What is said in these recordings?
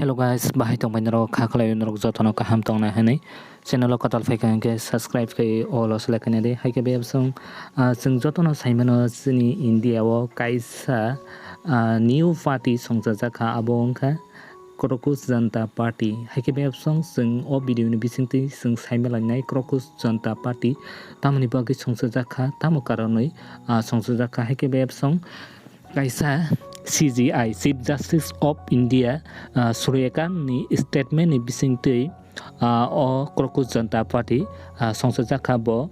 Hello guys, bahai tong painaro khaklai norok jotono kaham tong na hanai channel ko tal faikan ke subscribe kai all selekane de haike be song sing jotono saimano chini India o kaisa new party songjaka abong kha Crocus Janta Party haike be song sing o video ni bisingti sing saimelanai Crocus Janta Party tamani bagi songjaka tamo karonoi songjaka haike be song kaisa CGI Chief Justice of India Suryakan ni statement ni bisingtei o Crocus Janta Party songsajaka bo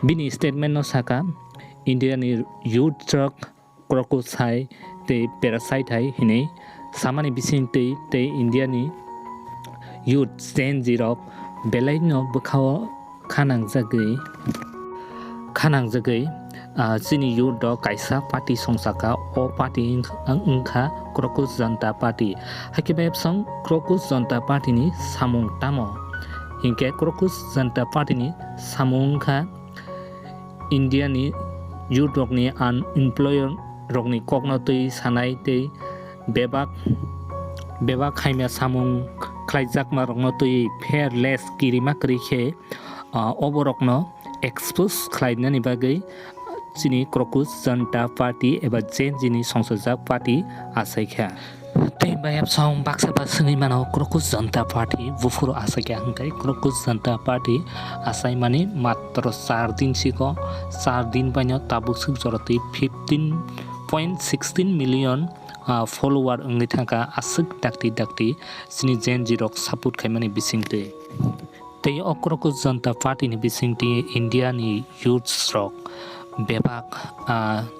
bini statement no saka India ni youth drug crocus hai te parasite hai hine samani bisingtei te India ni youth Gen Z rok belai no bukhao khanang jagai chini youth do kaisa party songsaka o party angkha Crocus Janta Party hakibe song Crocus Janta Party ni samung tamo hingke Crocus Janta Party ni samung kha India ni youth rok ni unemployed rok ni kokno tui sanai tei bebak khaimya samung khlaijak ma rok no tui fairless kirima krikhe oborok no expose khlainani bagai chini Crocus Janta Party eba Gen Z ni songsajak party asaikha tei bayap song baksa basni mano Crocus Janta Party bufuro asaikha hangkai Crocus Janta Party asai mani matro 4 din siko 4 din banyo tabuk suk joroti 15.16 million follower ongi thaka asuk dakti chini Gen Z rok support khaimani bisingte tei o Crocus Janta Party ni bisingti India ni youth rok bebak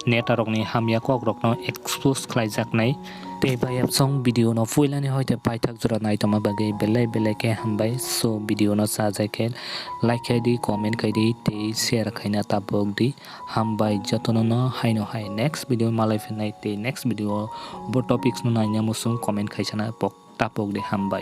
neta rok ni hamya kok rok no expose khlaijak nai te bayap song video no fuilani hoite paithak jora nai tama bagai belai ke hambai so video no sajai ke like kai di comment kai di te share khaina tabok di hambai jotono no haino hai next video malai fenai te next video bo topics no naina musung comment khaisana tapok di hambai